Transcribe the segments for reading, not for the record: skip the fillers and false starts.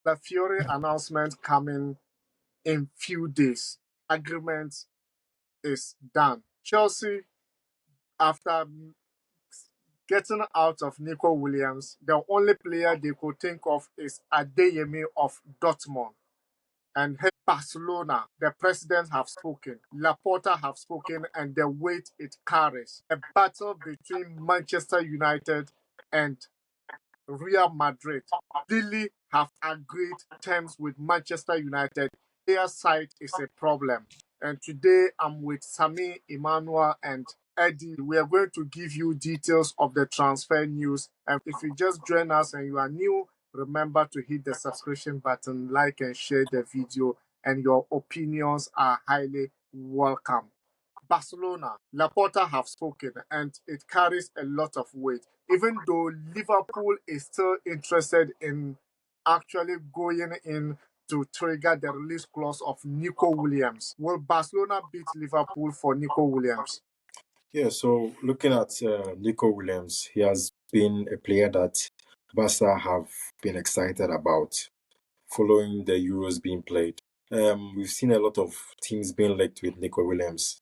Calafiori announcement coming in few days. Agreement is done. Chelsea, after getting out of Nico Williams, the only player they could think of is Adeyemi of Dortmund. And Barcelona, the president have spoken, Laporta have spoken, and the weight it carries. A battle between Manchester United and Real Madrid. Lily have agreed terms with Manchester United. Their side is a problem. And today I'm with Sami, Emmanuel, and Eddie. We are going to give you details of the transfer news. And if you just join us and you are new, remember to hit the subscription button, like and share the video, and your opinions are highly welcome. Barcelona, Laporta have spoken, and it carries a lot of weight. Even though Liverpool is still interested in actually going in to trigger the release clause of Nico Williams. Will Barcelona beat Liverpool for Nico Williams? Yeah, so looking at Nico Williams, he has been a player that Barca have been excited about following the Euros being played. We've seen a lot of teams being linked with Nico Williams.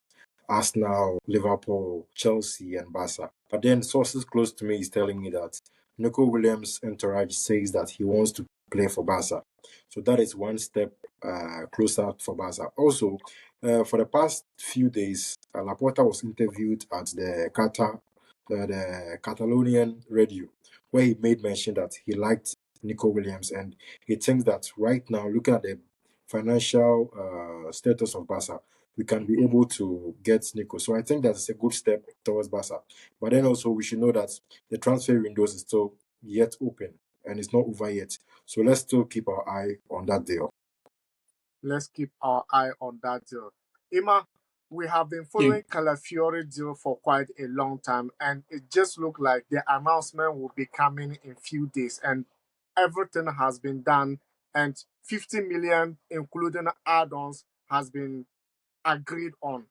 Arsenal, Liverpool, Chelsea, and Barca. But then sources close to me is telling me that Nico Williams' entourage says that he wants to play for Barca. So that is one step closer for Barca. Also, for the past few days, Laporta was interviewed at the Catalonian radio, where he made mention that he liked Nico Williams, and he thinks that right now, looking at the financial status of Barca, we can be able to get Nico. So I think that's a good step towards Barca. But then also we should know that the transfer window is still yet open and it's not over yet. So let's still keep our eye on that deal. Let's keep our eye on that deal. Emma, we have been following Calafiori deal for quite a long time, and it just looked like the announcement will be coming in few days, and everything has been done, and 50 million, including add-ons, has been agreed on.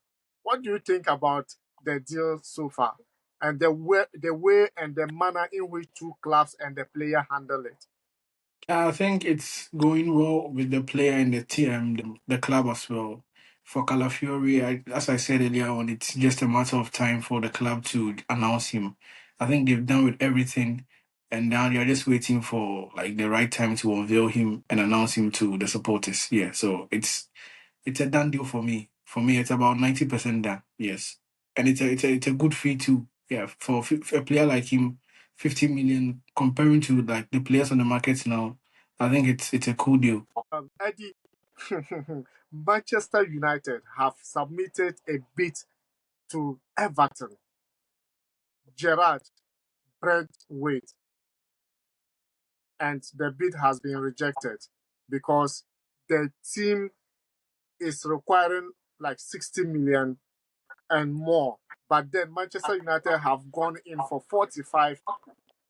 What do you think about the deal so far, and the way and the manner in which two clubs and the player handle it? I think it's going well with the player and the team, the club as well. For Calafiori, as I said earlier on, it's just a matter of time for the club to announce him. I think they've done with everything, and now they're just waiting for like the right time to unveil him and announce him to the supporters. Yeah, so it's a done deal for me. For me, it's about 90% done. Yes, and it's a good fee too. Yeah, for a player like him, 50 million comparing to like the players on the market now. I think it's a cool deal. Eddie, Manchester United have submitted a bid to Everton. Jarred Branthwaite, and the bid has been rejected because the team is requiring like 60 million and more. But then Manchester United have gone in for 45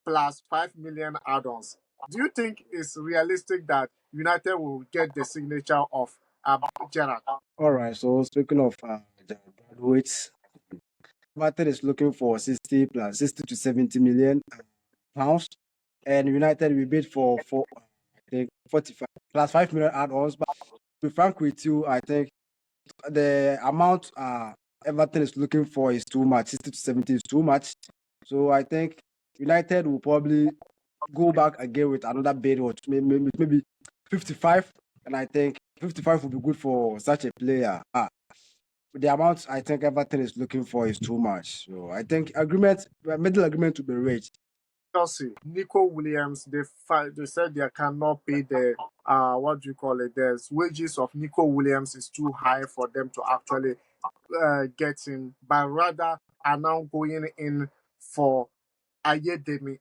plus 5 million add-ons. Do you think it's realistic that United will get the signature of Jarred? All right. So speaking of graduates, Everton is looking for 60 to 70 million pounds, and United will bid for I think 45 plus 5 million add-ons. But to be frank with you, I think the amount Everton is looking for is too much. 60 to 70 is too much. So I think United will probably go back again with another bid, or maybe 55. And I think 55 would be good for such a player. The amount I think Everton is looking for is too much. So I think middle agreement to be reached. Chelsea, Nico Williams, they said they cannot pay the what do you call it? The wages of Nico Williams is too high for them to actually get him, but rather are now going in for Adeyemi.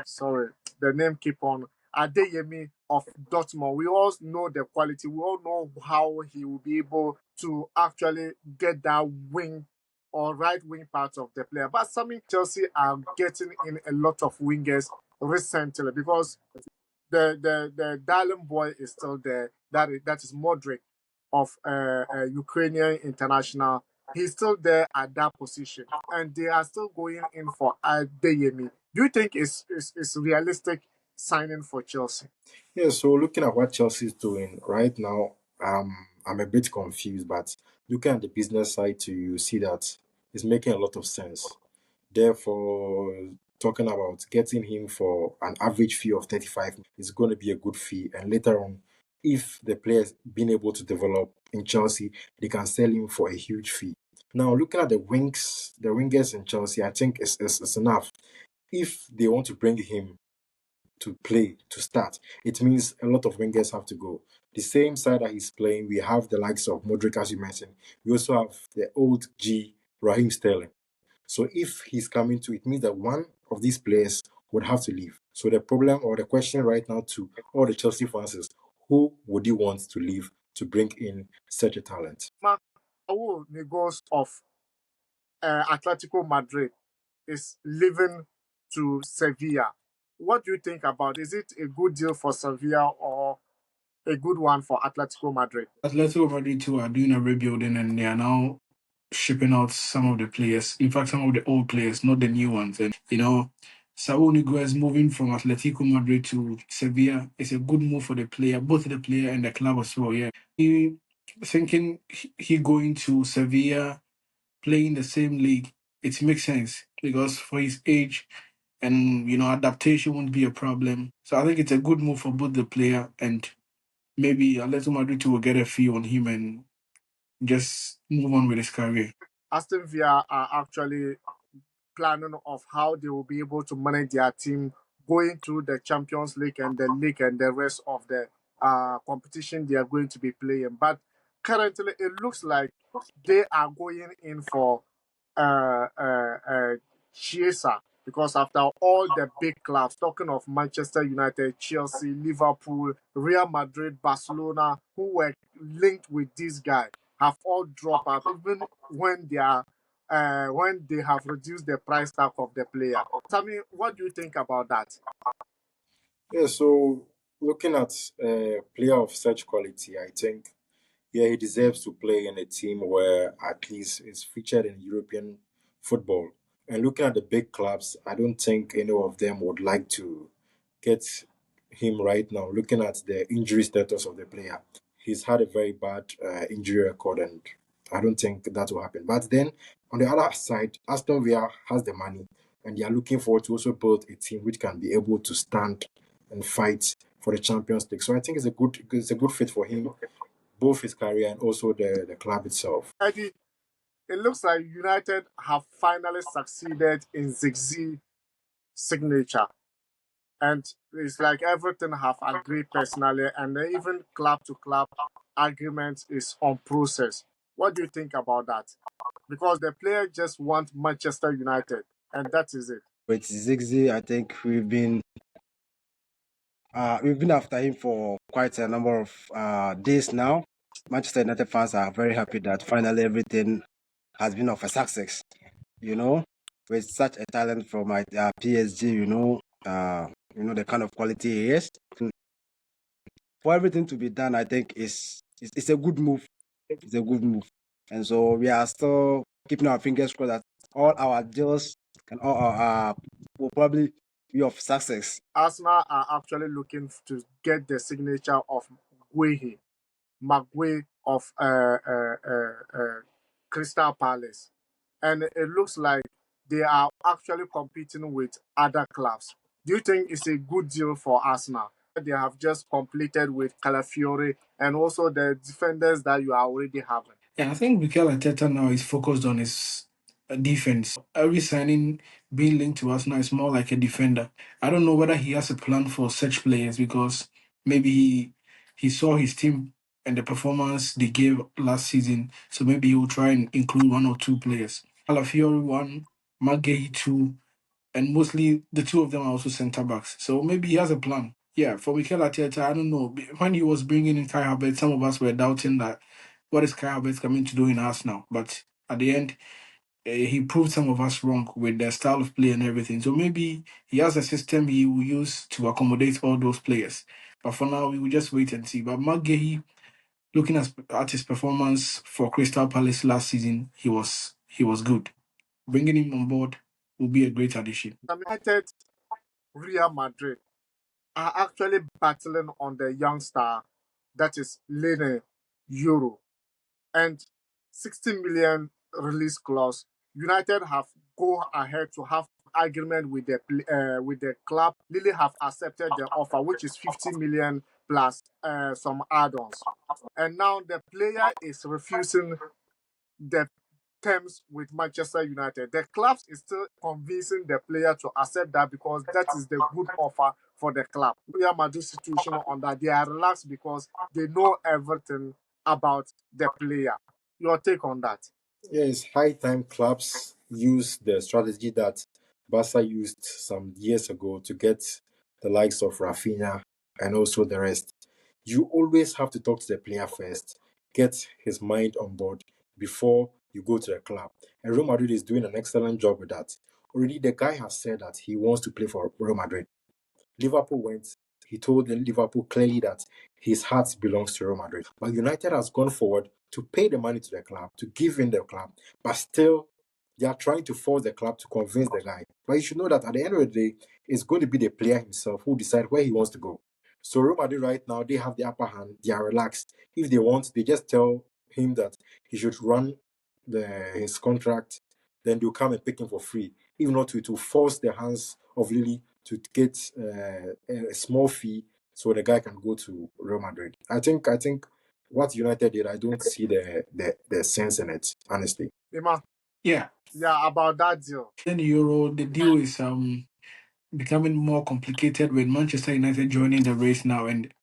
Sorry, the name keep on Adeyemi of Dortmund. We all know the quality. We all know how he will be able to actually get that wing or right wing part of the player. But some Chelsea are getting in a lot of wingers recently because the darling boy is still there. That is Modric of Ukrainian international. He's still there at that position, and they are still going in for Adeyemi. Do you think it's realistic signing for Chelsea? Yeah, so looking at what Chelsea's doing right now, I'm a bit confused, but looking at the business side too, you see that it's making a lot of sense. Therefore, talking about getting him for an average fee of 35 is going to be a good fee. And later on, if the player's been able to develop in Chelsea, they can sell him for a huge fee. Now, looking at the wingers in Chelsea, I think it's enough. If they want to bring him to play, to start, it means a lot of wingers have to go. The same side that he's playing, we have the likes of Modric, as you mentioned. We also have the old G, Raheem Sterling. So if he's coming to, it means that one of these players would have to leave. So the problem or the question right now to all the Chelsea fans is, who would you want to leave to bring in such a talent? Saúl Ñíguez of Atletico Madrid is leaving to Sevilla. What do you think about? Is it a good deal for Sevilla or a good one for Atletico Madrid? Atletico Madrid too are doing a rebuilding and they are now shipping out some of the players. In fact, some of the old players, not the new ones. And Saúl Ñíguez moving from Atletico Madrid to Sevilla is a good move for the player, both the player and the club as well. Yeah, he thinking he going to Sevilla, playing the same league. It makes sense because for his age and adaptation won't be a problem. So I think it's a good move for both the player and maybe Atletico Madrid will get a fee on him and just move on with his career. Aston Villa are actually planning of how they will be able to manage their team going through the Champions League and the rest of the competition they are going to be playing. But currently, it looks like they are going in for Chiesa because after all the big clubs, talking of Manchester United, Chelsea, Liverpool, Real Madrid, Barcelona, who were linked with this guy, have all dropped out, even when they have reduced the price tag of the player. Tell me, what do you think about that? Yeah, so looking at a player of such quality, I think, yeah, he deserves to play in a team where at least is featured in European football. And looking at the big clubs, I don't think any of them would like to get him right now. Looking at the injury status of the player, he's had a very bad injury record, and I don't think that will happen. But then on the other side, Aston Villa has the money, and they are looking forward to also build a team which can be able to stand and fight for the Champions League. So I think it's a good fit for him, both his career and also the club itself. Eddie, it looks like United have finally succeeded in Ziggy signature. And it's like everything have agreed personally, and even club to club agreement is on process. What do you think about that? Because the player just want Manchester United, and that is it. With Ziggy, I think we've been after him for quite a number of days now. Manchester United fans are very happy that finally everything has been of a success. You know, with such a talent from my PSG, the kind of quality he is. For everything to be done, I think it's a good move. It's a good move, and so we are still keeping our fingers crossed that all our deals and all our will probably be of success. Arsenal are actually looking to get the signature of Guehi, Marc Guehi of Crystal Palace, and it looks like they are actually competing with other clubs. Do you think it's a good deal for Arsenal? They have just completed with Calafiori and also the defenders that you are already having. Yeah, I think Mikel Arteta now is focused on his defense. Every signing being linked to Arsenal is more like a defender. I don't know whether he has a plan for such players because maybe he saw his team and the performance they gave last season, so maybe he will try and include one or two players. Calafiori one, Marc Guehi two, and mostly the two of them are also centre backs. So maybe he has a plan. Yeah, for Mikel Arteta, I don't know. When he was bringing in Kai Havertz, some of us were doubting that what is Kai Havertz coming to do in Arsenal. But at the end, he proved some of us wrong with their style of play and everything. So maybe he has a system he will use to accommodate all those players. But for now, we will just wait and see. But Marc Guehi, looking at his performance for Crystal Palace last season, he was good. Bringing him on board will be a great addition. United, Real Madrid. are actually battling on the young star, that is Leny Yoro, and 60 million release clause. United have go ahead to have agreement with the club. Lily have accepted the offer, which is 50 million plus some add-ons, and now the player is refusing the terms with Manchester United. The club is still convincing the player to accept that because that is the good offer for the club. Real Madrid situation on that, they are relaxed because they know everything about the player. Your take on that? Yeah, it's high time clubs use the strategy that Barca used some years ago to get the likes of Rafinha and also the rest. You always have to talk to the player first, get his mind on board before you go to the club. And Real Madrid is doing an excellent job with that. Already, the guy has said that he wants to play for Real Madrid. Liverpool went, he told the Liverpool clearly that his heart belongs to Real Madrid. But United has gone forward to pay the money to the club, to give in the club, but still they are trying to force the club to convince the guy. But you should know that at the end of the day, it's going to be the player himself who decides where he wants to go. So Real Madrid right now, they have the upper hand. They are relaxed. If they want, they just tell him that he should run his contract. Then they'll come and pick him for free. If not, to force the hands of Lily to get a small fee so the guy can go to Real Madrid. I think what United did, I don't see the sense in it, honestly. Ima, Yeah, yeah, about that deal. Leny Yoro, the deal is becoming more complicated with Manchester United joining the race now and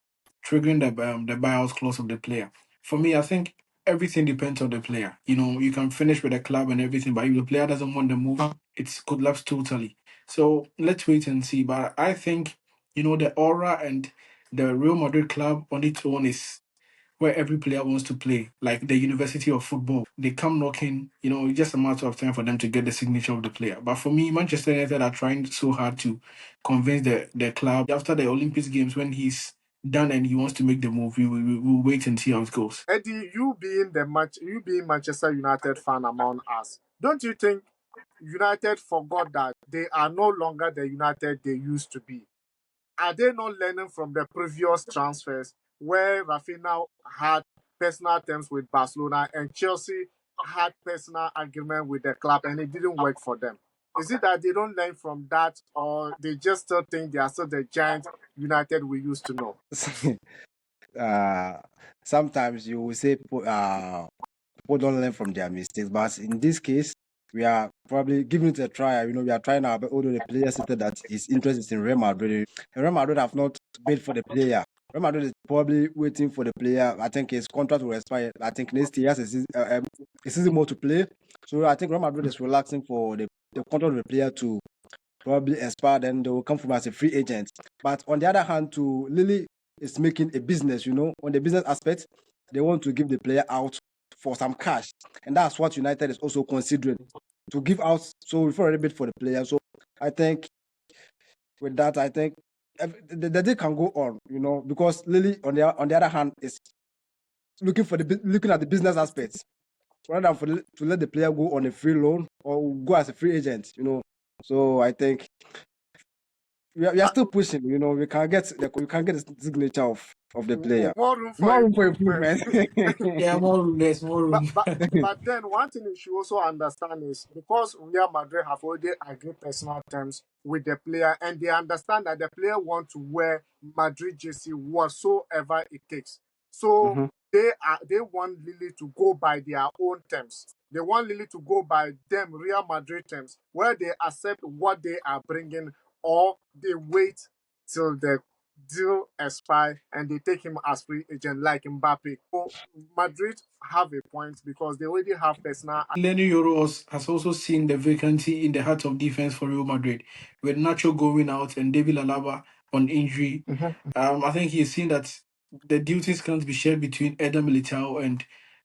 triggering the buyout clause of the player. For me, I think everything depends on the player. You know, you can finish with the club and everything, but if the player doesn't want the move, it's could lapse totally. So let's wait and see. But I think, you know, the aura and the Real Madrid club on its own is where every player wants to play, like the University of Football. They come knocking, you know, it's just a matter of time for them to get the signature of the player. But for me, Manchester United are trying so hard to convince the club after the Olympics games when he's done and he wants to make the move. We'll wait and see how it goes. Eddie, you being Manchester United fan among us, don't you think United forgot that they are no longer the United they used to be? Are they not learning from the previous transfers where Rafinha had personal terms with Barcelona and Chelsea had personal agreement with the club and it didn't work for them? Is it that they don't learn from that or they just still think they are still the giant United we used to know? uh, Sometimes you will say people don't learn from their mistakes, but in this case, we are probably giving it a try. You know, we are trying our best. Although the player stated that his interest is in Real Madrid, and Real Madrid have not bid for the player. Real Madrid is probably waiting for the player. I think his contract will expire. I think next year has a season more to play. So I think Real Madrid is relaxing for the contract of the player to probably expire, then they will come from as a free agent. But on the other hand, to Lily is making a business, you know, on the business aspect, they want to give the player out for some cash. And that's what United is also considering to give out. So we've already bid for the player. So I think with that, I think the deal can go on, you know, because Lily on the other hand is looking at the business aspects rather than to let the player go on a free loan or go as a free agent, you know. So I think we are still pushing. You know, we can get the signature of the player. More room for More room for improvement. improvement. Yeah, more room. There's more But, room. but but then one thing you should also understand is because Real Madrid have already agreed personal terms with the player and they understand that the player want to wear Madrid jersey whatsoever it takes. So Mhm. they want Lily to go by their own terms. They want Lily to go by them Real Madrid terms where they accept what they are bringing or they wait till the deal expire and they take him as free agent like Mbappe. So Madrid have a point because they already have personal. Leny Yoro has also seen the vacancy in the heart of defense for Real Madrid, with Nacho going out and David Alaba on injury. I think he's seen that the duties can't be shared between Eder Militao and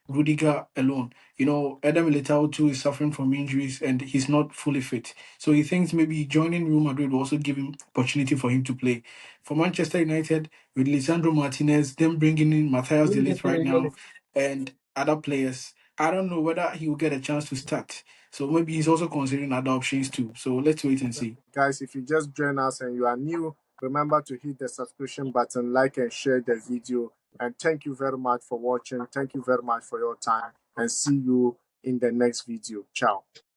Rudiger alone. You know, Eder Militao too is suffering from injuries and he's not fully fit. So he thinks maybe joining Real Madrid will also give him opportunity for him to play. For Manchester United, with Lisandro Martinez, them bringing in Matthias De Ligt right now and other players, I don't know whether he will get a chance to start. So maybe he's also considering other options too. So let's wait and see. Guys, if you just join us and you are new, Remember to hit the subscription button, like and share the video. And thank you very much for watching. Thank you very much for your time. And see you in the next video. Ciao.